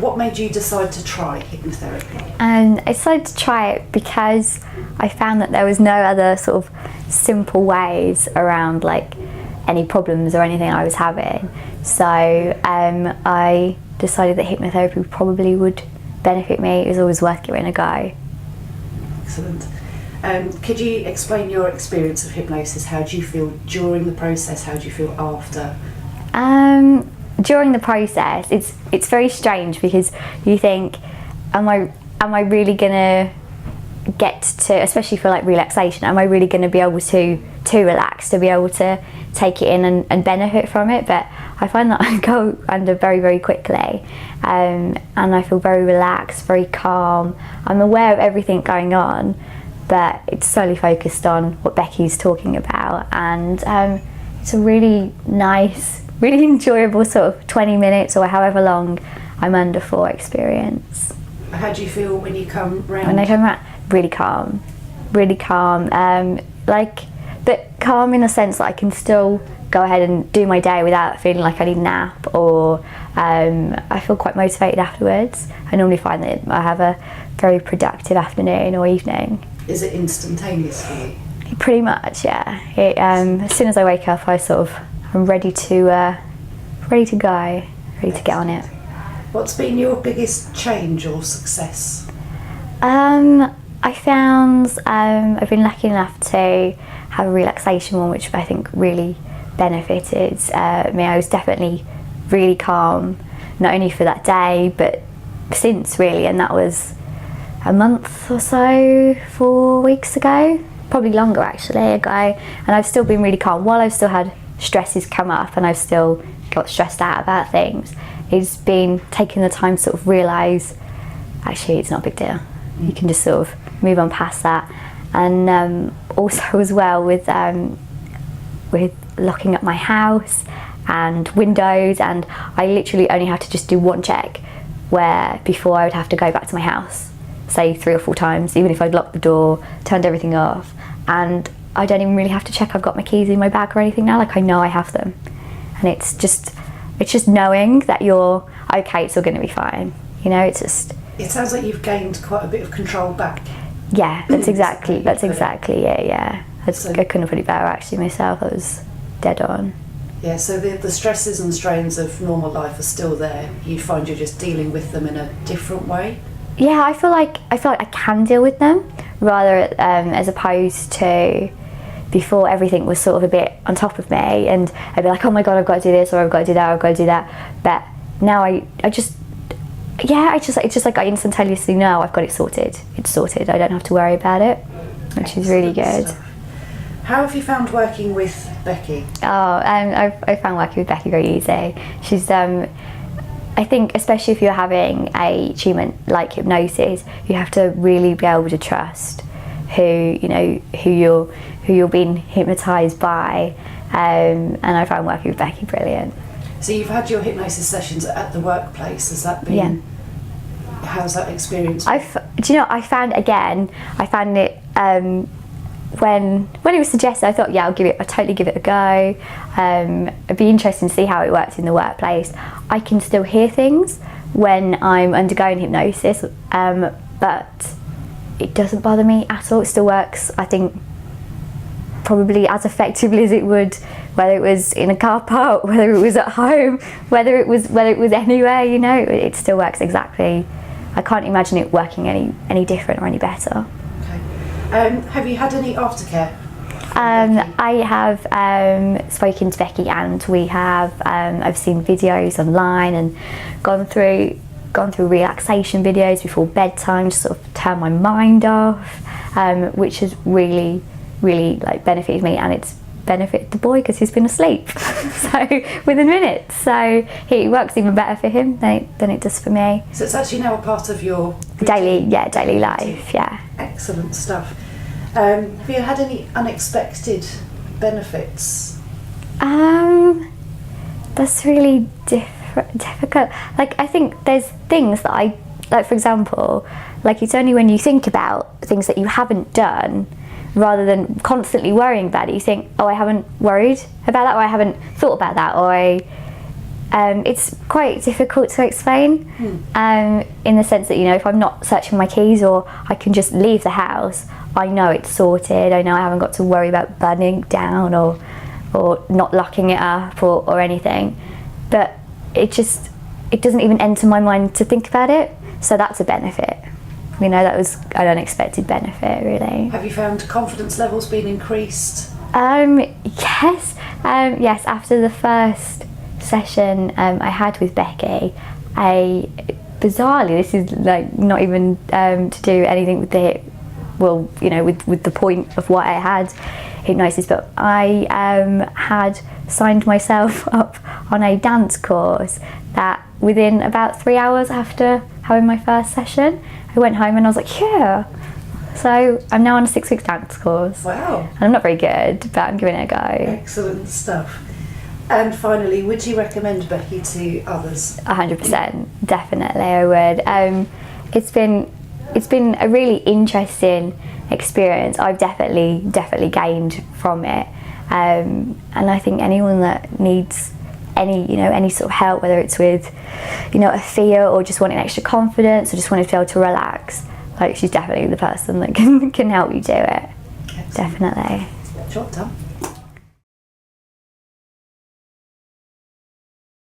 what made you decide to try hypnotherapy? I decided to try it because I found that there was no other sort of simple ways around like any problems or anything I was having. So I decided that hypnotherapy probably would benefit me. It was always worth giving a go. Excellent. Could you explain your experience of hypnosis? How do you feel during the process? How do you feel after? During the process, it's very strange because you think, am I really gonna get to, especially for like relaxation, am I really gonna be able to relax, to be able to take it in and benefit from it? But I find that I go under very, very quickly, and I feel very relaxed, very calm. I'm aware of everything going on, but it's solely focused on what Becky's talking about, and it's a really nice, really enjoyable sort of 20 minutes or however long I'm under for experience. How do you feel when you come round? When I come around, really calm, but calm in the sense that I can still go ahead and do my day without feeling like I need a nap, or I feel quite motivated afterwards. I normally find that I have a very productive afternoon or evening. Is it instantaneous for you? Pretty much, yeah. As soon as I wake up, I'm ready to go, ready to get on it. What's been your biggest change or success? I found I've been lucky enough to have a relaxation one, which I think really benefited me. I was definitely really calm, not only for that day, but since really, and that was a month or so, 4 weeks ago, probably longer actually ago, and I've still been really calm while I've still had stresses come up and I've still got stressed out about things. It's been taking the time to sort of realise actually it's not a big deal. You can just sort of move on past that, and also as well with locking up my house and windows, and I literally only have to just do one check, where before I would have to go back to my house say 3 or 4 times, even if I'd locked the door, turned everything off, and I don't even really have to check I've got my keys in my bag or anything now. Like, I know I have them, and it's just knowing that you're okay, it's all going to be fine, you know. It sounds like you've gained quite a bit of control back. Yeah, that's exactly it, yeah. I couldn't put it better actually myself. I was dead on. Yeah, so the stresses and strains of normal life are still there. You find you're just dealing with them in a different way? Yeah, I feel like I can deal with them, rather as opposed to before everything was sort of a bit on top of me, and I'd be like, oh my god, I've got to do this, or I've got to do that, or I've got to do that. But now it's just like I instantaneously know I've got it sorted. It's sorted. I don't have to worry about it, which is really good. How have you found working with Becky? I found working with Becky very easy. She's I think especially if you're having a treatment like hypnosis, you have to really be able to trust who you're being hypnotised by, and I found working with Becky brilliant. So you've had your hypnosis sessions at the workplace. Has that been? Yeah. How's that experience? I found it when it was suggested, I thought, yeah, I'll totally give it a go. It'd be interesting to see how it works in the workplace. I can still hear things when I'm undergoing hypnosis, but it doesn't bother me at all. It still works, I think, probably as effectively as it would whether it was in a car park, whether it was at home, whether it was anywhere, you know. It still works exactly. I can't imagine it working any different or any better. Okay. Have you had any aftercare? I have spoken to Becky, and we have I've seen videos online and gone through relaxation videos before bedtime to sort of turn my mind off, which has really like benefited me, and it's benefited the boy because he's been asleep so within minutes, so it works even better for him than it does for me. So it's actually now a part of your daily life. Yeah, excellent stuff. Have you had any unexpected benefits? That's really difficult. Like, I think there's things that I like, for example, like, it's only when you think about things that you haven't done, rather than constantly worrying about it, you think, oh, I haven't worried about that, or I haven't thought about that, or It's quite difficult to explain, in the sense that, you know, if I'm not searching my keys or I can just leave the house, I know it's sorted. I know I haven't got to worry about burning it down or not locking it up or anything. But it doesn't even enter my mind to think about it. So that's a benefit. You know, that was an unexpected benefit, really. Have you found confidence levels being increased? Yes. Yes, after the first session I had with Becky, bizarrely, this is like not even to do anything with with the point of why I had hypnosis, but I had signed myself up on a dance course that within about 3 hours after having my first session, I went home and I was like, yeah. So I'm now on a 6-week dance course. Wow. And I'm not very good, but I'm giving it a go. Excellent stuff. And finally, would you recommend Becky to others? 100%, definitely I would. It's been a really interesting experience. I've definitely gained from it. And I think anyone that needs any sort of help, whether it's with, a fear or just wanting extra confidence or just wanting to be able to relax, like, she's definitely the person that can help you do it. Excellent. Definitely. Job done.